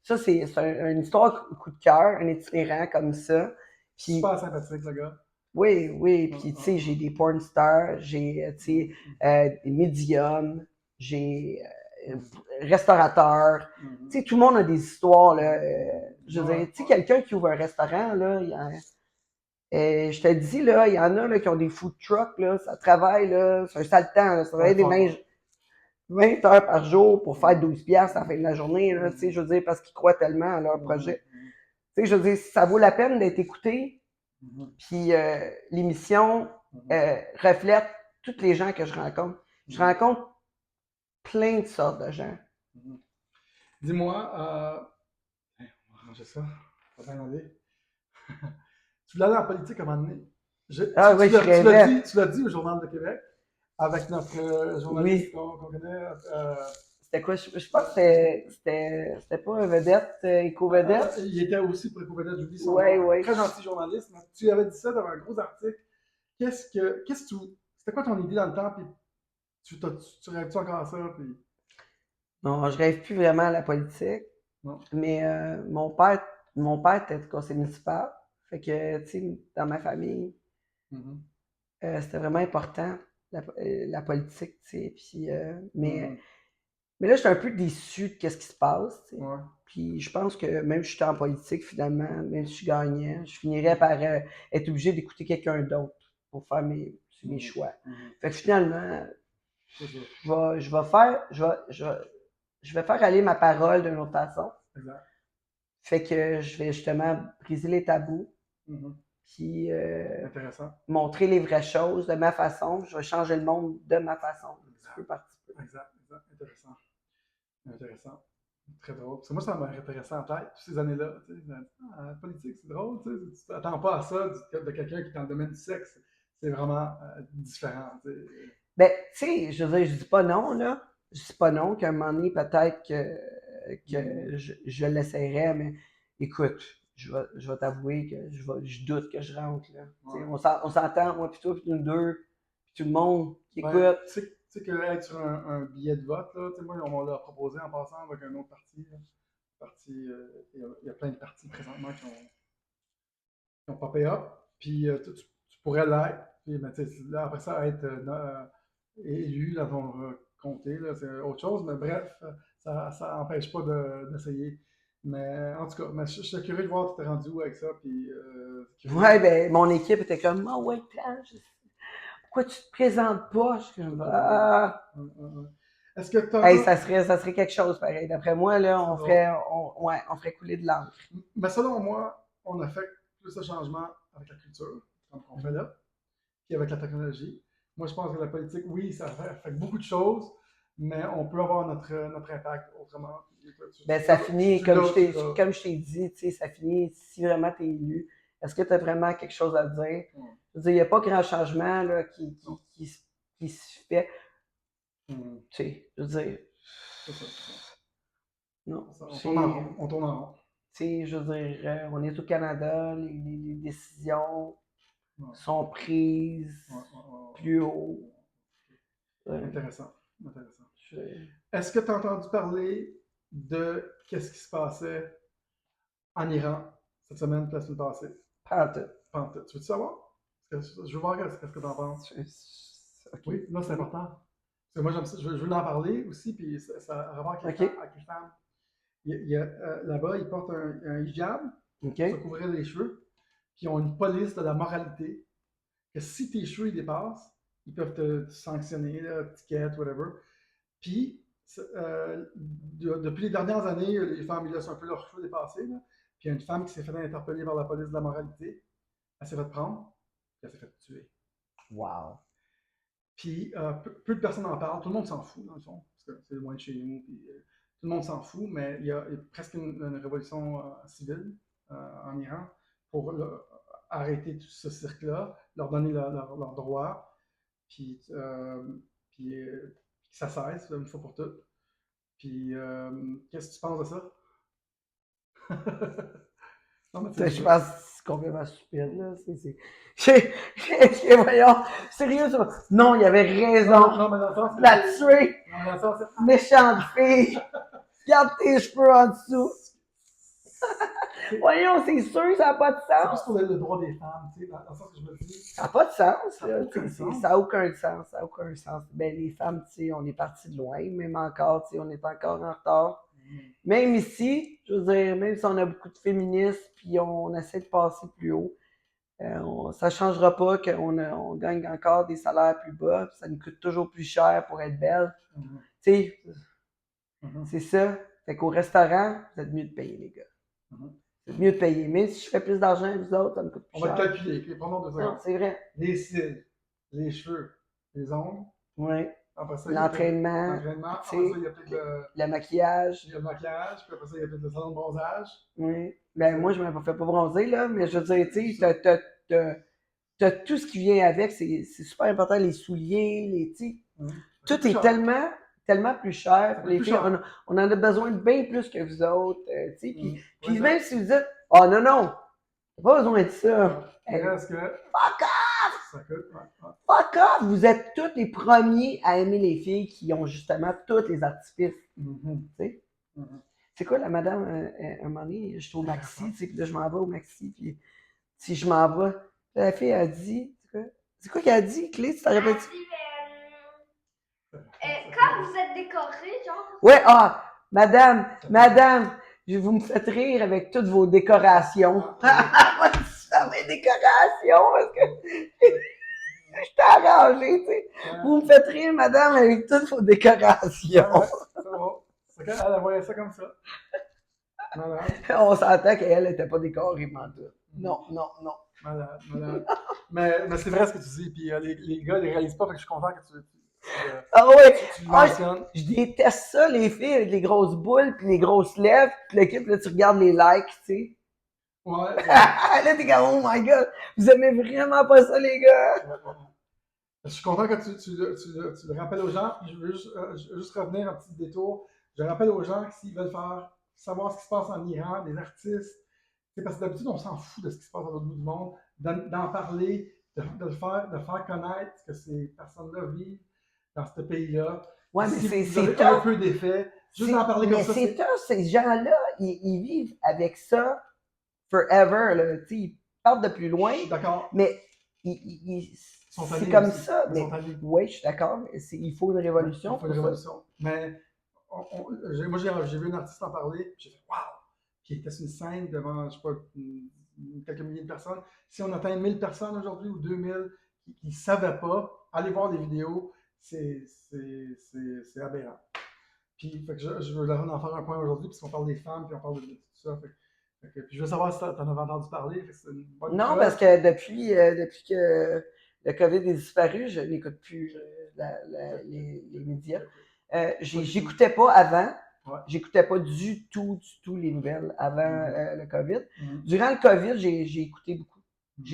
ça, c'est une histoire coup de cœur, un itinérant comme ça. Puis, super sympathique, le gars. Oui, puis tu sais, j'ai des porn stars, j'ai, tu sais, des médiums, j'ai restaurateurs. Tu sais, tout le monde a des histoires, là. Je veux dire, tu sais, quelqu'un qui ouvre un restaurant, là, je te dis, là, il y en a là, qui ont des food trucks, là, ça travaille, là, c'est un sale temps, là, ça travaille des 20 heures par jour pour faire 12$ à la fin de la journée, là, tu sais, je veux dire, parce qu'ils croient tellement à leur projet. Tu sais, je veux dire, ça vaut la peine d'être écouté. Puis l'émission reflète toutes les gens que je rencontre. Je rencontre plein de sortes de gens. Dis-moi, on va ranger ça, on va bien aller. Tu voulais aller en politique à un moment donné. Tu l'as dit au Journal de Québec, avec notre journaliste qu'on connaît. C'était quoi? Je pense que c'était pas un vedette, éco-vedette. Il était aussi pour éco-vedette, j'oublie son nom. Oui. Très gentil journaliste. Mais tu avais dit ça dans un gros article. C'était quoi ton idée dans le temps? Puis tu rêves-tu encore à ça? Puis... Non, je rêve plus vraiment à la politique. Non. Mais mon père était conseiller municipal. Fait que, tu sais, dans ma famille, c'était vraiment important, la politique, tu sais. Puis, mais là, je suis un peu déçu de ce qui se passe. Puis je pense que même si je suis en politique, finalement, même si je gagnais, je finirais par être obligé d'écouter quelqu'un d'autre pour faire mes choix. Fait que finalement, je vais faire aller ma parole d'une autre façon. Exact. Fait que je vais justement briser les tabous. Puis montrer les vraies choses de ma façon. Je vais changer le monde de ma façon, petit peu par petit peu. Exact. Intéressant. Très drôle. Parce que moi, ça m'a intéressé en tête, toutes ces années-là. La politique, c'est drôle. Tu t'attends pas à ça de quelqu'un qui est dans le domaine du sexe. C'est vraiment différent. Ben, tu sais, je veux dire, je dis pas non, là. Je dis pas non, qu'à un moment donné, peut-être que je l'essayerais, mais écoute, je vais t'avouer que je doute que je rentre, là. On s'entend, moi, puis toi, puis nous deux, tout le monde qui Ouais, écoute. tu sais que être sur un billet de vote, là, tu sais, moi, on l'a proposé en passant avec un autre parti. Là. Il y a plein de partis présentement qui ont popé up. Puis tu pourrais l'être. Puis, mais, tu sais, là, après ça, être élu dans ton comté, là, c'est autre chose. Mais bref, ça n'empêche pas d'essayer. Mais en tout cas, mais je suis curieux de voir tu t'es rendu où avec ça. Puis, Ouais, ben, mon équipe était comme, oh, ouais, Planche, pourquoi tu te présentes pas? Je suis comme, ah. Est-ce que tu Hey, as. ça serait quelque chose pareil. D'après moi, là, ouais, on ferait couler de l'encre. Mais selon moi, on a fait plus de changements avec la culture, comme on fait là, qu'avec la technologie. Moi, je pense que la politique, oui, ça fait beaucoup de choses, mais on peut avoir notre impact autrement. Ben, ça finit, comme je t'ai dit, tu sais, ça finit si vraiment tu es élu. Est-ce que tu as vraiment quelque chose à dire? Je veux dire, il n'y a pas grand changement là, qui se fait. Tu sais, je veux dire. C'est ça. Non. On tourne en rond. Tu sais, je veux dire, on est au Canada, les décisions sont prises plus haut. Intéressant. Est-ce que tu as entendu parler de qu'est-ce qui se passait en Iran cette semaine, la semaine passée? Pantoute. Tu veux-tu savoir? Je veux voir qu'est-ce que tu en penses. Okay. Oui, là, c'est important. Parce que moi, j'aime ça, je veux en parler aussi, puis ça a rapport avec les femmes. Là-bas, ils portent un hijab pour se couvrir les cheveux, puis ils ont une police de la moralité, que si tes cheveux ils dépassent, ils peuvent te sanctionner, ticket, whatever. Puis, depuis les dernières années, les femmes ils laissent un peu leurs cheveux dépasser. Là. Puis, il y a une femme qui s'est fait interpeller par la police de la moralité. Elle s'est fait prendre, puis elle s'est fait tuer. Wow. Puis, peu de personnes en parlent. Tout le monde s'en fout, dans le fond, parce que c'est loin de chez nous. Puis, tout le monde s'en fout, mais il y a presque une révolution civile en Iran pour arrêter tout ce cirque-là, leur donner leurs droits, puis que ça cesse une fois pour toutes. Puis, qu'est-ce que tu penses de ça? Non, mais je pense que c'est complètement stupide, là. Voyons, sérieux, ça. Non, il avait raison. Non, mais dans le sens, la tuer. Méchante fille. Garde tes cheveux en dessous. Voyons, c'est sûr, ça n'a pas de sens. C'est plus pour le droit des femmes, tu sais, dans le sens que je me dis. Ça n'a pas de sens. Ça n'a aucun sens. Ça n'a aucun sens. Ben, les femmes, tu sais, on est parti de loin, même encore, tu sais, on est encore en retard. Même ici, je veux dire, même si on a beaucoup de féministes, puis on essaie de passer plus haut, ça ne changera pas qu'on gagne encore des salaires plus bas, puis ça nous coûte toujours plus cher pour être belle. Tu sais, c'est ça. Fait qu'au restaurant, vous êtes mieux de payer, les gars. C'est mieux de payer. Mais si je fais plus d'argent que vous autres, ça me coûte plus cher. On va le calculer. Prenons 2 secondes. Non, c'est vrai. Les cils, les cheveux, les ongles. Oui. L'entraînement. Après ça, il y a peut-être le maquillage. Il y a le maquillage. Puis après ça, il y a peut-être le salon de bronzage. Oui. Ben, moi, je ne me fais pas bronzer, là. Mais je veux dire, tu sais, t'as tout ce qui vient avec. C'est super important. Les souliers, les. Tout est tellement plus cher pour les filles. On en a besoin de bien plus que vous autres. Puis même si vous dites, oh non, t'as pas besoin de ça. Fuck off! Fuck off! Vous êtes tous les premiers à aimer les filles qui ont justement tous les artifices. C'est quoi la madame, un moment donné, je suis au Maxi, puis là je m'en vais au Maxi, puis si je m'en vais, la fille a dit, c'est quoi qu'elle a dit, Clé, tu t'en rappelles? Quand vous êtes décoré, genre. Ouais, madame, vous me faites rire avec toutes vos décorations. Moi, ça mes décorations, parce que je t'ai arrangé, tu sais. Vous me faites rire, madame, avec toutes vos décorations. C'est bon. Elle voyait ça comme ça. On s'entend qu'elle n'était pas décorée, tout. Non. Malade. Mais c'est vrai ce que tu dis, puis les gars, ils ne réalisent pas, fait que je suis content que tu le mentionnes. Je déteste ça, les filles avec les grosses boules, puis les grosses lèvres, puis l'équipe, là, tu regardes les likes, tu sais. Ouais. Là, t'es comme, oh my god, vous aimez vraiment pas ça, les gars. Je suis content que tu le rappelles aux gens, puis je veux juste revenir un petit détour. Je rappelle aux gens que s'ils veulent savoir ce qui se passe en Iran, des artistes, c'est parce que d'habitude, on s'en fout de ce qui se passe à l'autre bout du monde, d'en parler, de faire connaître ce que ces personnes-là vivent dans ce pays-là. Ouais, mais Si c'est vous avez tough. un peu d'effet, juste d'en parler comme Mais ça, c'est tough, ces gens-là, ils vivent avec ça forever, là. Tu sais, ils partent de plus loin, je suis d'accord. mais Sont c'est alliés comme aussi. ça. Ils Mais sont alliés. oui, je suis d'accord, mais il faut une révolution Il faut une pour ça. révolution. Mais moi, j'ai vu un artiste en parler, j'ai fait « Wow! » Qui était sur une scène devant, je sais pas, quelques milliers de personnes. Si on atteint 1000 personnes aujourd'hui ou 2000 qui ne savaient pas, allez voir des vidéos, c'est aberrant. Puis fait que je veux en faire un point aujourd'hui, puisqu'on parle des femmes, puis on parle de tout ça. Puis je veux savoir si tu en avais entendu parler. C'est une bonne Non, preuve. parce que depuis que le COVID est disparu, je n'écoute plus les médias. J'écoutais pas avant. Ouais. J'écoutais pas du tout les nouvelles avant le COVID. Mhm. Durant le COVID, j'ai écouté beaucoup. Mhm.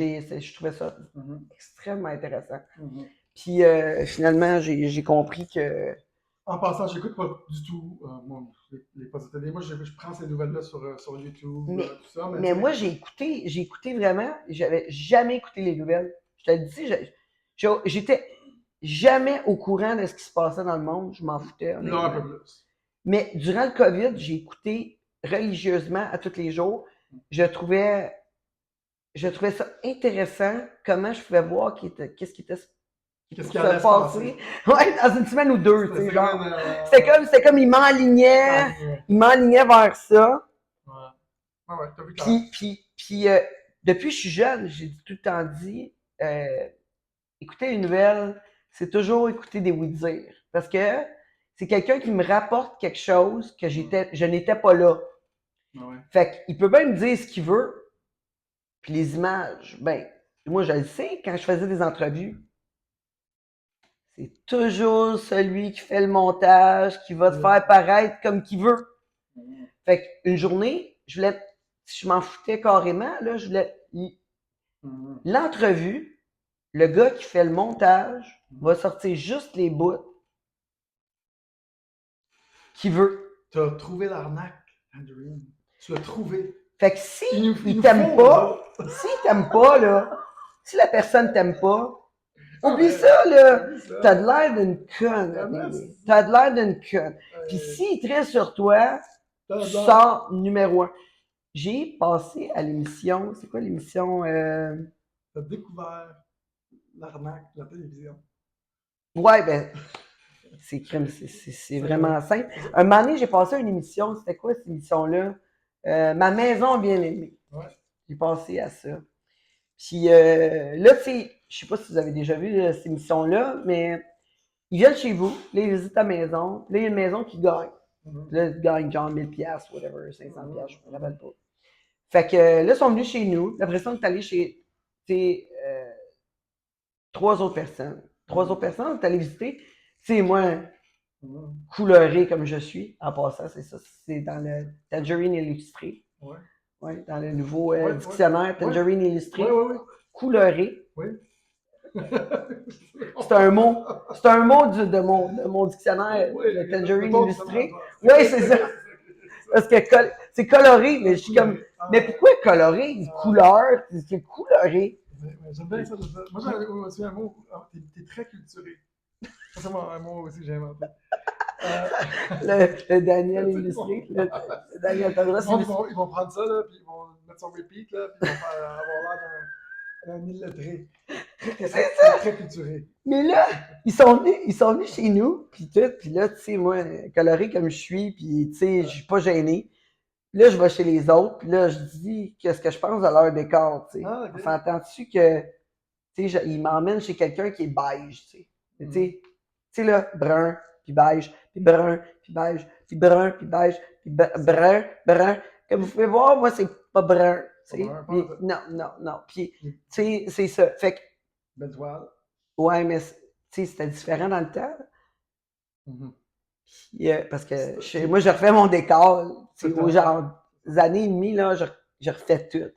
Je trouvais ça Mhm. extrêmement intéressant. Mhm. Puis finalement, j'ai compris que. En passant, j'écoute pas du tout les postes de télé. Moi, je prends ces nouvelles-là sur YouTube, Mais, tout ça. mais moi, j'ai écouté vraiment. J'avais jamais écouté les nouvelles. Je te le dis, j'étais jamais au courant de ce qui se passait dans le monde. Je m'en foutais. là, un Honnêtement. peu plus. Mais durant le COVID, j'ai écouté religieusement à tous les jours. Je trouvais ça intéressant comment je pouvais voir qu'est-ce qui allait se passer. Ouais, dans une semaine ou deux, tu sais, C'était genre. comme C'était comme il m'enlignait vers ça. Ouais. Ah ouais, t'as vu clair. Puis depuis que je suis jeune, j'ai tout le temps dit, écouter une nouvelle, c'est toujours écouter des oui-dire. Parce que c'est quelqu'un qui me rapporte quelque chose que je n'étais pas là. Ouais. Fait qu'il peut bien me dire ce qu'il veut. Puis les images, ben, moi je le sais, quand je faisais des entrevues, c'est toujours celui qui fait le montage, qui va te faire paraître comme qu'il veut. Fait qu'une journée, si je m'en foutais carrément, là, je voulais l'entrevue, le gars qui fait le montage va sortir juste les bouts qu'il veut. Tu as trouvé l'arnaque, Andrew. Tu l'as trouvé. Fait que si il t'aime pas, là, si la personne t'aime pas, oublie ça, là. T'as de l'air d'une conne, T'as de l'air d'une conne. Puis s'il traite sur toi, tu sors numéro 1. J'ai passé à l'émission, c'est quoi l'émission? T'as découvert l'arnaque de la télévision. Ouais, ben, c'est vraiment simple. Un moment donné, j'ai passé à une émission, c'était quoi cette émission-là? Ma maison bien-aimée. Ouais. J'ai passé à ça. Puis là, tu sais, je sais pas si vous avez déjà vu cette émission-là, mais ils viennent chez vous, là, ils visitent ta maison, là, il y a une maison qui gagne. Là, ils gagnent genre 1000$, whatever, 500$, je me rappelle pas. Fait que là, ils sont venus chez nous. Après ça, on est allé chez, trois autres personnes. On est allé visiter. Tu sais, moi, couleuré comme je suis, en passant, c'est ça. C'est dans le Tangerine illustré. Ouais. Ouais, dans le nouveau dictionnaire Tangerine illustré. Ouais. Couleuré. Oui. C'est un mot de mon dictionnaire, le Tangerine illustré. Oui, c'est ça. Parce que c'est coloré, mais je suis comme. Mais pourquoi coloré? Couleur, c'est coloré. J'aime bien ça. Moi, j'ai aussi un mot. T'es très culturé. Ça, c'est un mot aussi que j'ai inventé. Le Daniel illustré. Le Daniel Tadros. Ils vont prendre ça, là, puis ils vont mettre son repeat, là, puis ils vont avoir l'air d'un illettré. Très culturé. Mais là, ils sont venus chez nous, puis tout, puis là, tu sais, moi, coloré comme je suis, puis tu sais, je suis pas gêné. Puis là, je vais chez les autres, puis là, je dis qu'est-ce que je pense de leur décor, tu sais. Ah, okay. On s'entend-tu que, tu sais, ils m'emmènent chez quelqu'un qui est beige, tu sais. Tu sais, là, brun, puis beige, puis brun, puis beige, puis brun, puis beige, puis brun. Comme vous pouvez voir, moi, c'est pas brun, tu sais. Non. Puis, tu sais, c'est ça. Fait que. Belle toile. Ouais, mais, tu sais, c'était différent dans le temps. Parce que moi, je refais mon décor, tu sais, aux genre des années et demie, là, je refais tout,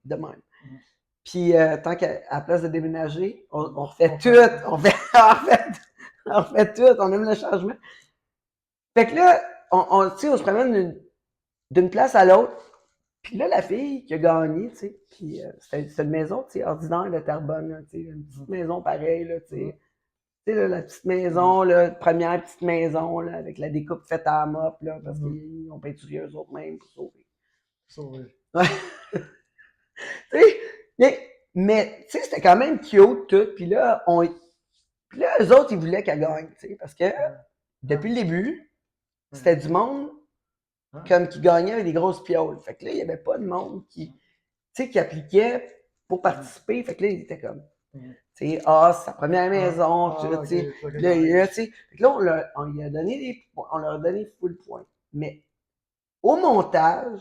de même. Puis, tant qu'à la place de déménager, on refait tout, on refait tout, on aime le changement. Fait que là, tu sais, on se promène d'une place à l'autre, Puis là, la fille qui a gagné, tu sais, puis c'était une maison, tu sais, ordinaire de Terrebonne, là, tu sais, une petite maison pareille, là, tu sais. Tu sais, là, la petite maison, là, première petite maison, là, avec la découpe faite à la mop, là, parce qu'ils ont peinturé eux autres mêmes pour sauver. Sauvé. Ouais. Tu sais, mais tu sais, c'était quand même cute, tout. Puis là, eux autres, ils voulaient qu'elle gagne, tu sais, parce que depuis le début, c'était du monde comme qui gagnait avec des grosses pioles. Fait que là, il n'y avait pas de monde qui appliquait pour participer. Fait que là, il était comme, tu sais, c'est sa première maison, tu sais. Là, tu sais. Fait que là, on leur a donné full point. Mais au montage,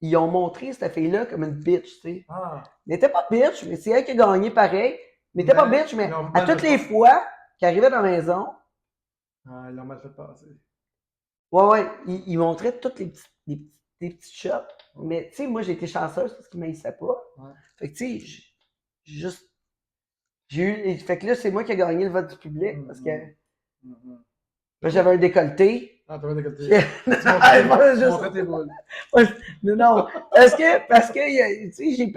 ils ont montré cette fille-là comme une bitch, tu sais. Elle n'était pas bitch, mais c'est elle qui a gagné pareil. Elle n'était pas bitch, mais à toutes les fois qu'elle arrivait dans la maison. Ils l'ont mal fait passer. Ouais, ils montraient toutes les petites shots. Mais tu sais, moi, j'ai été chanceuse parce qu'ils ne m'haïssaient pas. Fait que tu sais, fait que là, c'est moi qui ai gagné le vote du public parce que là, j'avais un décolleté. T'avais un décolleté. Tu montrais tes boules. Non, parce que tu sais, j'ai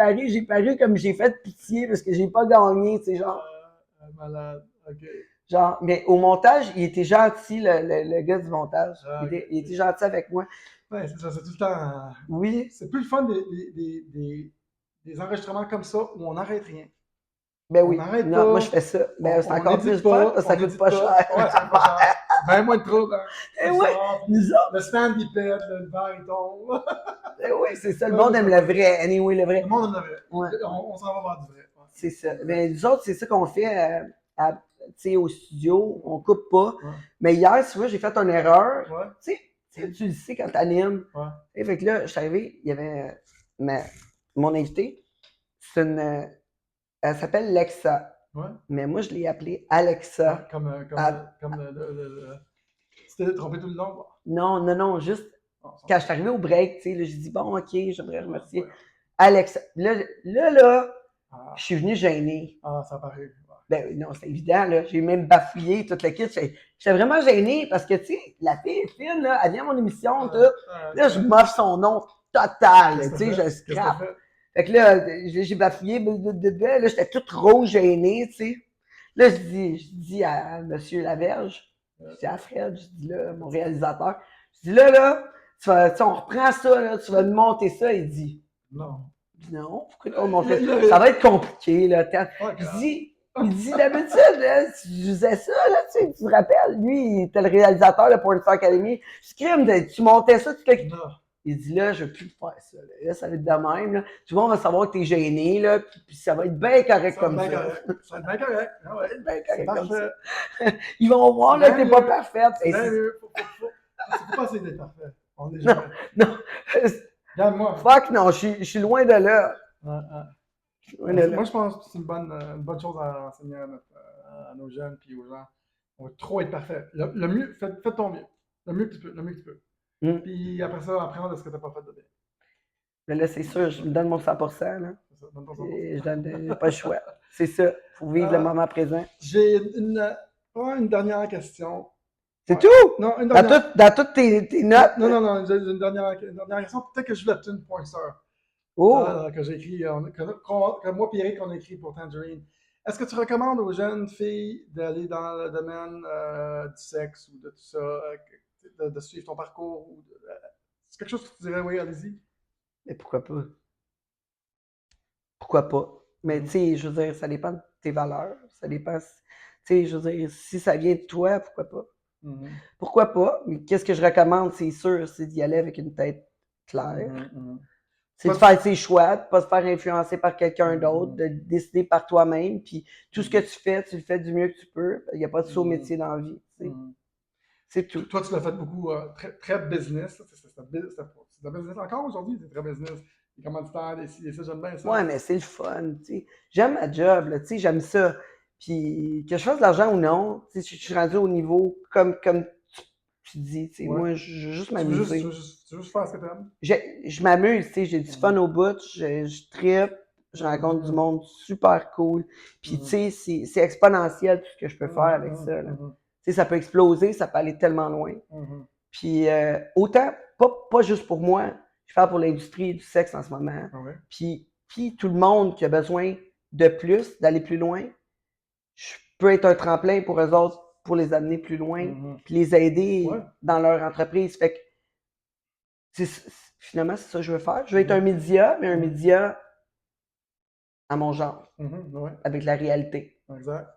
paru comme j'ai fait pitié parce que j'ai pas gagné, tu sais, genre. Malade, ok. Genre, mais au montage, il était gentil, le gars du montage. Il était gentil avec moi. Ouais, c'est ça, c'est tout le temps. Oui. C'est plus le fun des enregistrements comme ça où on n'arrête rien. Ben oui. Non, moi je fais ça. Ben c'est encore plus fun parce que ça coûte pas cher. Ouais, ça coûte pas cher. Ben moins de trouble. Hein. Eh oui, nous autres. Le stand il pète, le verre il tombe. Eh oui, c'est ça. Le monde aime le vrai. Anyway, le vrai. Le monde aime le vrai. Ouais. On s'en va voir du vrai. Ouais. C'est ça. Ben nous autres, c'est ça qu'on fait au studio. On coupe pas. Ouais. Mais hier, tu vois, j'ai fait une erreur. Ouais. Tu le sais quand t'animes. Ouais. Et fait que là, je suis arrivé, il y avait mon invité. C'est une. Elle s'appelle Lexa. Ouais. Mais moi, je l'ai appelée Alexa. Ouais, comme tu t'es trompé tout le long? Non, juste quand je suis arrivé au break, tu sais, j'ai dit, bon, OK, j'aimerais remercier Alexa. Là, je suis venu gêner. Ça paraît. Ben non, c'est évident, là. J'ai même bafouillé toute la kit. J'étais vraiment gêné parce que, tu sais, la fille est fine, là. Elle vient à mon émission, tout. Là, je m'offre son nom total, tu sais, je scrape. Fait que là, j'ai bafouillé, là, j'étais toute rose gênée, tu sais. Là, je dis à M. Laverge, je dis à Fred, je dis là, mon réalisateur, je dis là, on reprend ça, là, tu vas nous monter ça. Il dit, non, pourquoi on monte ça? Ça va être compliqué, là. Il dit, d'habitude, là, tu faisais ça, là, tu te rappelles, lui, il était le réalisateur de Pornstar Academy. Je dis, tu montais ça, il dit, là, je veux plus faire ça. Là, ça va être de même. Là. Tu vois, on va savoir que t'es gêné, là, puis ça va être bien correct comme ça. Ça va être bien correct. Ah ouais, bien correct comme ça. Ils vont voir, là, t'es pas parfaite. C'est pas assez d'être parfait. On est jamais. Non. Regarde-moi. Fuck, non, je suis loin de là. Moi, je pense que c'est une bonne chose à enseigner à nos jeunes puis aux gens. On va trop être parfait. Le mieux, fais ton mieux. Le mieux que tu peux. Puis après ça, apprendre de ce que tu n'as pas fait de bien. Mais là, c'est sûr, je me donne mon 100%. Là. C'est ça, donne ton 100%. Je donne pas le choix. C'est ça. Il faut vivre le moment présent. J'ai une dernière question. C'est tout? Non, une dernière. Dans toutes tes notes? Non. J'ai une dernière question. Peut-être que je voulais une pointeur. Que j'ai écrit, que moi et Eric, on a écrit pour Tangerine. Est-ce que tu recommandes aux jeunes filles d'aller dans le domaine du sexe ou de tout ça, de suivre ton parcours? C'est quelque chose que tu dirais, oui, allez-y? Mais pourquoi pas? Pourquoi pas? Mais tu sais, je veux dire, ça dépend de tes valeurs. Ça dépend, tu sais, je veux dire, si ça vient de toi, pourquoi pas? Pourquoi pas? Mais qu'est-ce que je recommande, c'est sûr, c'est d'y aller avec une tête claire. C'est de faire ses choix, de ne pas se faire influencer par quelqu'un d'autre, de décider par toi-même. Puis tout ce que tu le fais du mieux que tu peux. Il n'y a pas de saut métier dans la vie. C'est tout. Toi, tu l'as fait beaucoup, très business. C'est de business encore aujourd'hui, c'est très business. Les commanditaires, ça, j'aime bien ça. Ouais, mais c'est le fun. T'sais. J'aime ma job, là, j'aime ça. Puis que je fasse de l'argent ou non, je suis rendu au niveau comme tu dis. Moi, je veux juste m'amuser. Tu veux juste faire ce que tu aimes? Je m'amuse, j'ai du fun au bout, je trippe, je rencontre du monde super cool. Puis, c'est exponentiel tout ce que je peux faire avec ça. Là. Ça peut exploser, ça peut aller tellement loin. Puis, autant, pas juste pour moi, je parle pour l'industrie du sexe en ce moment. Ah ouais. Puis tout le monde qui a besoin de plus, d'aller plus loin, je peux être un tremplin pour eux autres, pour les amener plus loin, puis les aider dans leur entreprise. Fait que finalement, c'est ça que je veux faire. Je veux être un média, mais un média à mon genre, avec la réalité. Exact.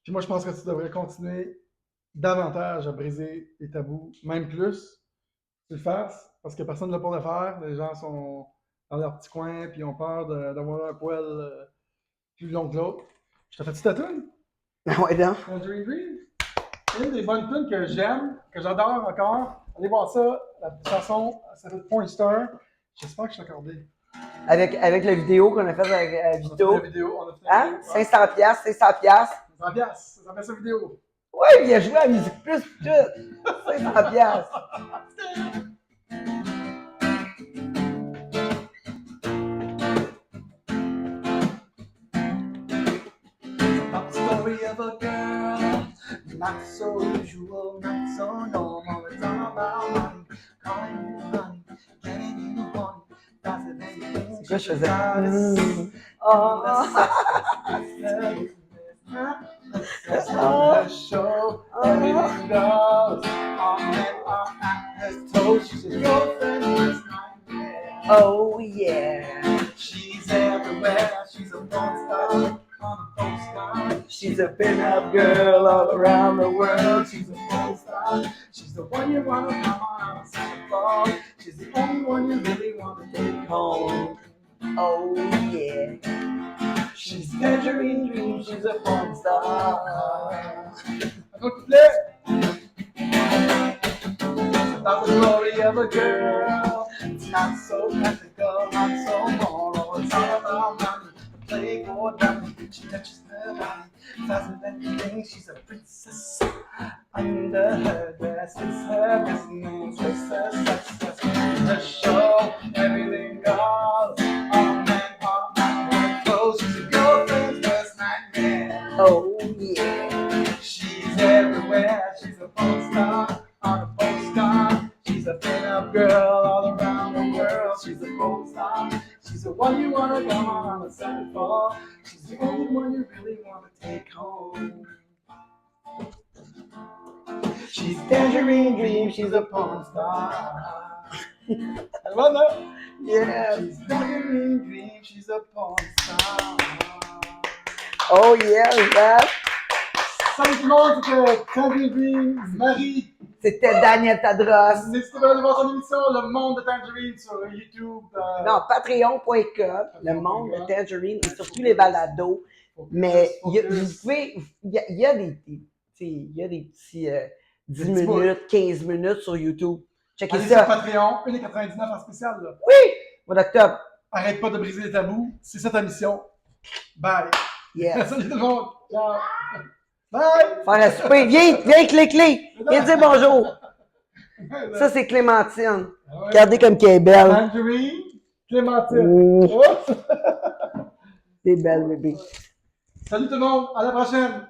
Puis moi, je pense que tu devrais continuer davantage à briser les tabous, même plus. Tu le fasses, parce que personne ne l'a pas le faire. Les gens sont dans leur petit coin, puis ont peur d'avoir un poil plus long que l'autre. Je te fais-tu ta tune? Ouais, non? Tangerine Dream. Une des bonnes tunes que j'aime, que j'adore encore. Allez voir ça. La chanson s'appelle Point Star. J'espère que je suis accordé. Avec la vidéo qu'on a faite avec Vito. On a fait la vidéo. On a fait la Hein? vidéo. 500 piastres, 500 piastres. 500 piastres. Ça fait sa vidéo. Ouais, il a joué à Musique Plus pis tout. 500 piastres. Not story of a girl, not so usual, not so normal. It's all about money, calling you honey, getting you horny. That's the thing you think Quoi, je she's faisais? goddess. Oh. The show, everything goes. All men are at her toes. She's a girlfriend, worst nightmare. Oh, yeah. She's everywhere. She's a porn star on a postcard. She's a pin-up girl all around the world. She's a porn star. She's the one you wanna come on a Santa Claus. She's the only one you really wanna take home. Oh, yeah. She's Tangerine Dream. She's a porn star. Un autre couplet. About the glory of a girl. It's not so practical, not so moral. It's all about money. Playboy dummy. She touches her body faster than you think. She's a princess. Under her dress is her business. It's her success. The show, everything goes. All men are at her clothes. She's a girlfriend's worst nightmare. Oh, yeah. She's everywhere. She's a porn star on a postcard. She's a pin-up girl all around the world. She's a porn star. She's the one you wanna come on a Sunday for. She's the only one you really wanna take home. She's Tangerine Dream. She's a porn star. I love that. Yeah. She's Tangerine Dream. She's a porn star. Oh, yeah, that. Salut tout le monde, c'était Tangerine Dream, Marie. C'était Daniel Tadros. N'hésitez pas à aller voir son émission Le Monde de Tangerine sur YouTube. Non, patreon.com, le monde de Tangerine et surtout les balados. Mais vous pouvez, il y a des petits 10 minutes, 15 minutes sur YouTube. Checkez Allez sur ça. Patreon, 1,99 en spécial. Là. Oui! Mois d'octobre. Arrête pas de briser les tabous, c'est ça ta mission. Bye. Yes. Salut tout le monde. Ciao. Bye. Faire un souper. Viens, Clé. Viens dire bonjour. Ça, c'est Clémentine. Regardez comme qu'elle est belle. Tangerine, Clémentine. Oh. C'est belle, bébé. Salut tout le monde, à la prochaine.